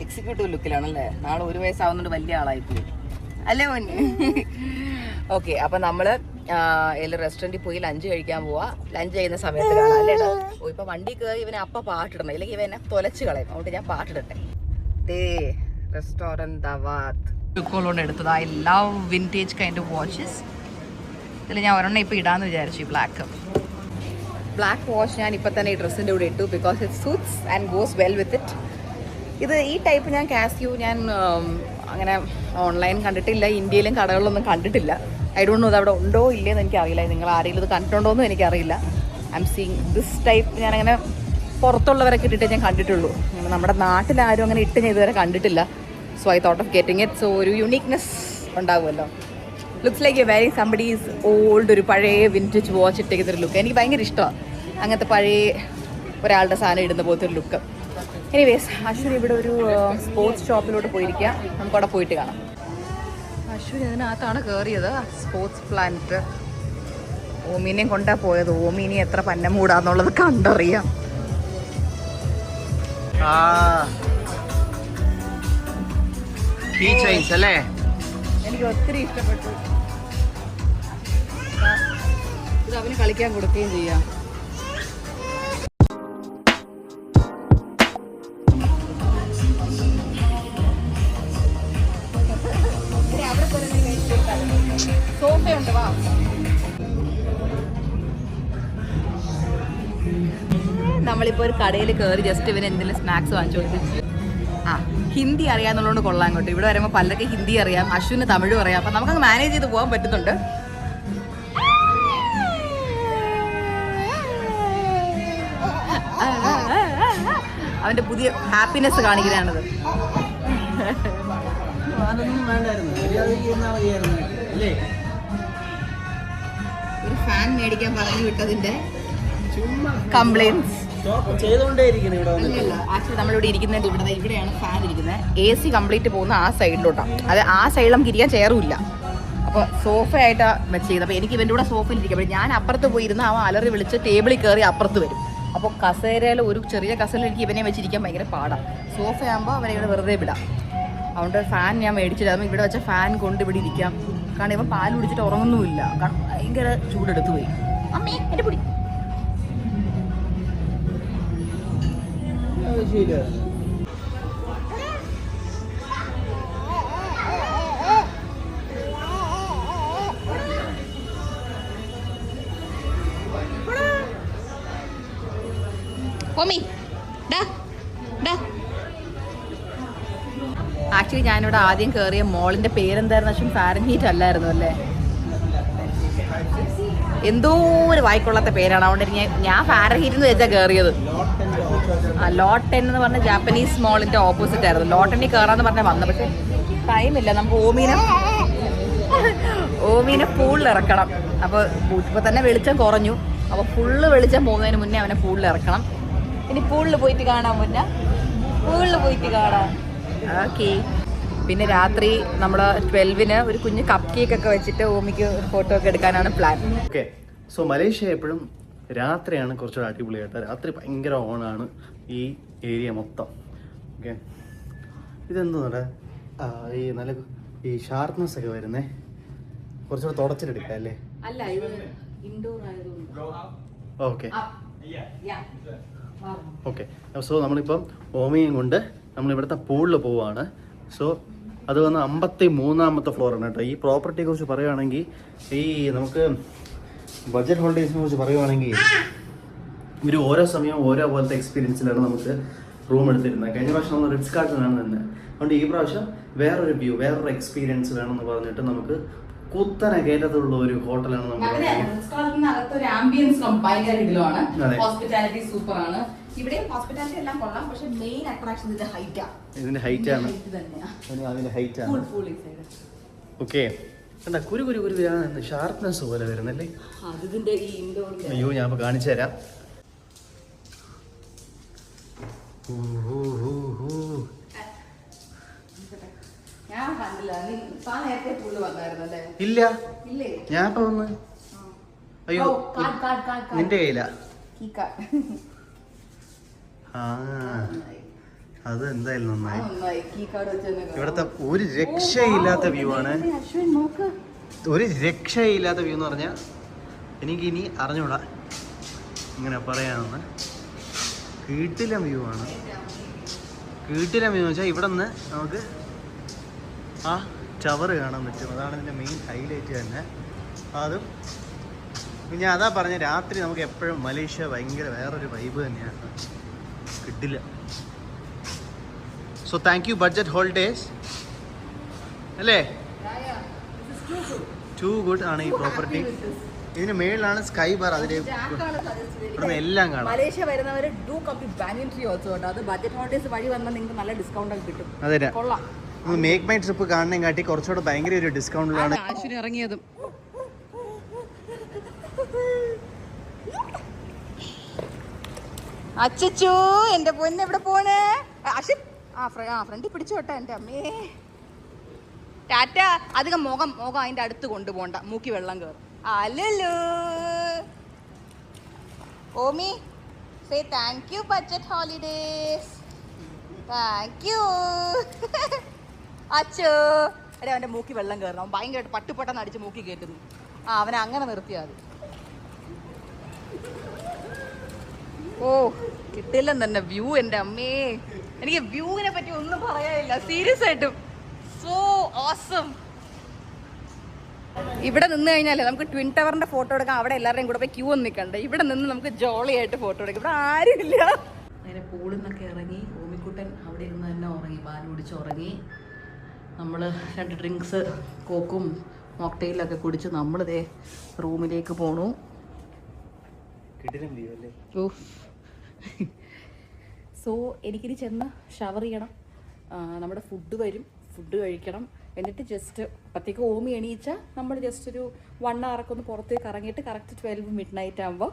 Executive ലുക്കിലാണല്ലേ. നാളെ 1 വയസ്സാവുന്നുണ്ട്, വലിയ ആളായിപ്പോയി അല്ലേ മോന്. ഓക്കെ, അപ്പം നമ്മൾ റെസ്റ്റോറൻറ്റിൽ പോയി ലഞ്ച് കഴിക്കാൻ പോവാ. ലഞ്ച് ചെയ്യുന്ന സമയത്ത് കാണാം അല്ലേ. ഓ, ഇപ്പം വണ്ടി കയറി ഇവനെ അപ്പം പാട്ടിടണം, ഇല്ലെങ്കിൽ ഇവനെ തൊലച്ച് കളയും. അതുകൊണ്ട് ഞാൻ പാട്ടിടട്ടെ. ദേ റെസ്റ്റോറൻറ്റ് ദവാത്ത് കൊണ്ട് എടുത്തത്. I love vintage kind of watches. ഇതിൽ ഞാൻ ഒരെണ്ണം ഇപ്പം ഇടാമെന്ന് വിചാരിച്ചു. ബ്ലാക്ക് വാച്ച് ഞാൻ ഇപ്പം തന്നെ ഈ ഡ്രസ്സിൻ്റെ കൂടെ ഇട്ടു, because it suits and goes well with it. ഈ ടൈപ്പ് ഞാൻ കാസിയോ ഞാൻ അങ്ങനെ ഓൺലൈൻ കണ്ടിട്ടില്ല, ഇന്ത്യയിലും കടകളിലൊന്നും കണ്ടിട്ടില്ല. ഐ ഡോണ്ട് നോ ഇത് അവിടെ ഉണ്ടോ ഇല്ലയെന്ന് എനിക്കറിയില്ല. നിങ്ങൾ ആരെങ്കിലും ഇത് കണ്ടിട്ടുണ്ടോ എന്നും എനിക്കറിയില്ല. I am seeing this type. ഞാനങ്ങനെ പുറത്തുള്ളവരൊക്കെ ഇട്ടിട്ട് ഞാൻ കണ്ടിട്ടുള്ളൂ. നമ്മുടെ നാട്ടിലാരും അങ്ങനെ ഇട്ട് ഞാൻ ഇതുവരെ കണ്ടിട്ടില്ല. So I thought of getting it. So ഒരു യുണീക്നെസ് ഉണ്ടാകുമല്ലോ. Looks like A very somebody's old, ഒരു പഴയ വിൻറ്റേജ് വാച്ച് ഇട്ടേക്കുന്നൊരു ലുക്ക്. എനിക്ക് ഭയങ്കര ഇഷ്ടമാണ് അങ്ങനത്തെ പഴയ ഒരാളുടെ സാധനം ഇടുന്ന പോലത്തെ ഒരു ലുക്ക്. എനിവേസ്, അശ്വിനി ഇവിടെ ഒരു സ്പോർട്സ് ഷോപ്പിലോട്ട് പോയിരിക്കുക. നമുക്കവിടെ പോയിട്ട് കാണാം. അശ്വിനി ഇതിനകത്താണ് കയറിയത്, സ്പോർട്സ് പ്ലാനറ്റ്. ഓമീനെയും കൊണ്ടാ പോയത്. ഓമീനി എത്ര പന്നമൂടാന്നുള്ളത് കണ്ടറിയാം. എനിക്ക് ഒത്തിരി ഇഷ്ടപ്പെട്ടു. ഇത് അവന് കളിക്കാൻ കൊടുക്കുകയും ചെയ്യാം. സോഫയുണ്ട്, വാ. നമ്മളിപ്പോൾ ഒരു കടയിൽ കയറി ജസ്റ്റ് ഇവന് എന്തെങ്കിലും സ്നാക്സ് വാങ്ങിച്ചു കൊടുത്തു. ഹിന്ദി അറിയാന്നുള്ളതുകൊണ്ട് കൊള്ളാൻ കേട്ടോ. ഇവിടെ വരുമ്പോൾ പലർക്ക് ഹിന്ദി അറിയാം, അശ്വിന് തമിഴും അറിയാം. അപ്പം നമുക്കങ്ങ് മാനേജ് ചെയ്ത് പോകാൻ പറ്റുന്നുണ്ട്. അവൻ്റെ പുതിയ ഹാപ്പിനെസ് കാണിക്കുന്നതാണത്. ഒരു ഫാൻ മേടിക്കാൻ പറഞ്ഞു വിട്ടതിന്റെ കംപ്ലൈൻസ് ആക്ച്വലി നമ്മളിവിടെ ഇരിക്കുന്നത് ഇവിടെയാണ് ഫാൻ ഇരിക്കുന്നത്. AC കംപ്ലീറ്റ് പോകുന്ന ആ സൈഡിലോട്ടാണ്. അത് ആ സൈഡിൽ നമുക്ക് ഇരിക്കാൻ ചെയറുമില്ല. അപ്പോൾ സോഫയായിട്ടാണ് വെച്ച് ചെയ്തത്. അപ്പോൾ എനിക്ക് ഇവൻ്റെ കൂടെ സോഫയിൽ ഇരിക്കാം. അപ്പോൾ ഞാൻ അപ്പുറത്ത് പോയിരുന്ന് അവൻ അലറി വിളിച്ച് ടേബിളിൽ കയറി അപ്പുറത്ത് വരും. അപ്പോൾ കസേരയിൽ ഒരു ചെറിയ കസേരയിൽ എനിക്ക് ഇവനെ വെച്ചിരിക്കാൻ ഭയങ്കര പാടാണ്. സോഫയാകുമ്പോൾ അവനെ ഇവിടെ വെറുതെ വിടാം. അതുകൊണ്ട് ഫാൻ ഞാൻ മേടിച്ചിട്ടാകുമ്പോൾ ഇവിടെ വെച്ച ഫാൻ കൊണ്ട് ഇവിടെ ഇരിക്കാം. കാരണം ഇവൻ പാൽ കുടിച്ചിട്ട് ഉറങ്ങുന്നുമില്ല. കാരണം ഭയങ്കര ചൂടെടുത്ത് പോയി. അമ്മേ എൻ്റെ പൊടി. ആക്ച്വലി ഞാനിവിടെ ആദ്യം കയറിയ മോളിന്റെ പേരെന്തായിരുന്നു? പക്ഷേ ഫാരൻഹീറ്റ് അല്ലായിരുന്നു അല്ലേ, എന്തോ ഒരു വായിക്കൊള്ളാത്ത പേരാണ്. അതുകൊണ്ട് ഞാൻ ഫാരൻഹീറ്റ് എന്ന് വെച്ചാൽ കയറിയത്. ലോട്ടൻ എന്ന് പറഞ്ഞ ജാപ്പനീസ് മോളിന്റെ ഓപ്പോസിറ്റ് ആയിരുന്നു. ലോട്ടനിൽ കയറാന്ന് പറഞ്ഞാൽ വന്നത്. പക്ഷെ ടൈമില്ല. നമുക്ക് ഓമീനെ പൂളിൽ ഇറക്കണം. അപ്പോൾ ഇപ്പൊ തന്നെ വെളിച്ചം കുറഞ്ഞു. അപ്പോൾ ഫുള്ള് വെളിച്ചം പോകുന്നതിന് മുന്നേ അവനെ പൂളിൽ ഇറക്കണം. ഇനി പൂളിൽ പോയിട്ട് കാണാൻ ഓക്കെ. പിന്നെ രാത്രി നമ്മൾ 12-ന് ഒരു കുഞ്ഞ് കപ്പ് കേക്ക് ഒക്കെ വെച്ചിട്ട് ഓമിക്ക് ഫോട്ടോ ഒക്കെ എടുക്കാനാണ് പ്ലാൻ. ഓക്കെ, സോ മലേഷ്യ എപ്പോഴും രാത്രിയാണ് കുറച്ചുകൂടെ അടിപൊളിയായിട്ട്. രാത്രി ഭയങ്കര ഓണാണ് ഈ ഏരിയ മൊത്തം. ഓക്കെ, ഇതെന്താണ് ഈ നല്ല ഈ ഷാർപ്നെസ് ഒക്കെ വരുന്നേ. കുറച്ചുകൂടെ തുടച്ചിട്ടെടുക്കാം അല്ലേ? അല്ല, ഇത് ഇൻഡോർ ആയതുകൊണ്ട്. ഓക്കെ ഓക്കെ, സോ നമ്മളിപ്പം ഓമയും കൊണ്ട് നമ്മളിവിടുത്തെ പൂളിൽ പോവുകയാണ്. സോ അത് വന്ന് 53-ാമത്തെ ഫ്ലോറാണ് കേട്ടോ. ഈ പ്രോപ്പർട്ടിയെ കുറിച്ച് പറയുകയാണെങ്കിൽ, ഈ നമുക്ക് ബഡ്ജറ്റ് ഹോളിഡേയ്സിനെ കുറിച്ച് പറയുകയാണെങ്കിൽ ഇവർ ഓരോ സമയം ഓരോ പോലത്തെ എക്സ്പീരിയൻസിലാണ് നമുക്ക് റൂം എടുത്തിരുന്നത്. കഴിഞ്ഞ പ്രാവശ്യം നമ്മൾ റിറ്റ്സ് കാർട്ടനാണ് തന്നെ. അതുകൊണ്ട് ഈ പ്രാവശ്യം വേറൊരു വ്യൂ, വേറൊരു എക്സ്പീരിയൻസ് വേണമെന്ന് പറഞ്ഞിട്ട് നമുക്ക് കുത്തനെ കയറ്റത്തുള്ള ഒരു ഹോട്ടലാണ് നമ്മൾ. ഹോസ്പിറ്റാലിറ്റി സൂപ്പർ ആണ്. ഇവിടെ ഹോസ്പിറ്റാലിറ്റി എല്ലാം കൊള്ളാം. പക്ഷെ മെയിൻ അട്രാക്ഷൻ ഇതിന്റെ ഹൈറ്റ് ആണ്. ഓക്കെ, എന്താ കുരു ഷാർപ്നെസ് പോലെ വരുന്നല്ലേ. അയ്യോ, ഞാൻ ഇപ്പൊ കാണിച്ചു തരാം. ഇല്ല, ഞാൻ ഇപ്പൊ വന്ന്. അയ്യോ, നിന്റെ കയ്യില. അത് എന്തായാലും നന്നായി. കീ കാർഡ് വെച്ച് ഇവിടുത്തെ ഒരു രക്ഷയില്ലാത്ത വ്യൂ ആണ്. ഒരു രക്ഷയില്ലാത്ത വ്യൂ എന്ന് പറഞ്ഞാൽ എനിക്കിനി അറിഞ്ഞൂടാ ഇങ്ങനെ പറയാമെന്ന്. കീട്ടിലം വ്യൂ ആണ്. കീട്ടിലം വ്യൂ എന്ന് വെച്ചാൽ ഇവിടെ നിന്ന് നമുക്ക് ആ ടവർ കാണാൻ പറ്റും. അതാണ് ഇതിൻ്റെ മെയിൻ ഹൈലൈറ്റ് തന്നെ. അതും ഞാൻ അതാ പറഞ്ഞ രാത്രി നമുക്ക് എപ്പോഴും മലേഷ്യ ഭയങ്കര വേറൊരു വൈബ് തന്നെയാണ്. കിട്ടില്ല. So thank you budget holidays അല്ലേ. ടു ഗുഡ് ആണ് ഈ പ്രോപ്പർട്ടി. ഇതിന് മേളിലാണ് സ്കൈ ബാർ. അതിൽ ഇവിടുന്ന് എല്ലാം കാണാം. മലേഷ്യ വരുന്നവർ do complete banyan tree also കേട്ടോ. അത് ബഡ്ജറ്റ് ഹോട്ടൽസ് വഴി വന്നാൽ നിങ്ങൾക്ക് നല്ല ഡിസ്കൗണ്ട് ഒക്കെ കിട്ടും. അതെ, കൊള്ളാം. മേക്ക് മൈ ട്രിപ്പ് കാണുന്നതും കാട്ടി കുറച്ചുകൂടെ ഭയങ്കര ഒരു ഡിസ്കൗണ്ടിലാണ് ആശുവിന് ഇറങ്ങിയതും. അച്ചോ എന്റെ പൊന്നെ എവിടെ പോണേ? ആശു ഫ്രണ്ടിൽ പിടിച്ചോട്ടെ എന്റെ അമ്മേ. ടാറ്റ. അധികം മുഖം അതിന്റെ അടുത്ത് കൊണ്ടുപോണ്ട, മൂക്കി വെള്ളം കയറും. അല്ലല്ലോ Omi, say thank you budget holidays. Thank you അച്ചോ. അരെ അവന്റെ മൂക്കി വെള്ളം കയറണം. അവൻ ഭയങ്കരമായിട്ട് പട്ടുപൊട്ടെന്ന് അടിച്ച് മൂക്കി കയറ്റുന്നു. അവനെ അങ്ങനെ നിർത്തിയാൽ മതി. ഓ കിട്ടില്ലെന്ന് തന്നെ വ്യൂ. എൻ്റെ അമ്മേ, എനിക്ക് വ്യൂവിനെ പറ്റി ഒന്നും പറയാനില്ല സീരിയസ് ആയിട്ടും. So awesome. ഇവിടെ നിന്ന് കഴിഞ്ഞാലേ നമുക്ക് ട്വിൻ ടവറിന്റെ ഫോട്ടോ എടുക്കാം. അവിടെ എല്ലാവരുടെയും കൂടെ പോയി ക്യൂ ഒന്നും നിൽക്കണ്ട. ഇവിടെ നിന്ന് നമുക്ക് ജോളിയായിട്ട് ഫോട്ടോ എടുക്കാം. ഇവിടെ ആരുമില്ല. അങ്ങനെ പൂളിൽ നിന്നൊക്കെ ഇറങ്ങി ഓമിക്കുട്ടൻ അവിടെ ഇരുന്ന് തന്നെ ഉറങ്ങി. പാൽ കുടിച്ച് ഉറങ്ങി. നമ്മൾ 2 ഡ്രിങ്ക്സ് കോക്കും മോക്ടെയിലൊക്കെ കുടിച്ച് നമ്മളിതേ റൂമിലേക്ക് പോണു. സോ എനിക്കിനി ചെന്ന് ഷവർ ചെയ്യണം. നമ്മുടെ ഫുഡ് വരും, ഫുഡ് കഴിക്കണം. എന്നിട്ട് ജസ്റ്റ് അപ്പോഴത്തേക്ക് ഓമി എണീച്ചാൽ നമ്മൾ ജസ്റ്റ് ഒരു 1 hour ഒന്ന് പുറത്തേക്ക് ഇറങ്ങിയിട്ട് കറക്റ്റ് 12 midnight ആകുമ്പോൾ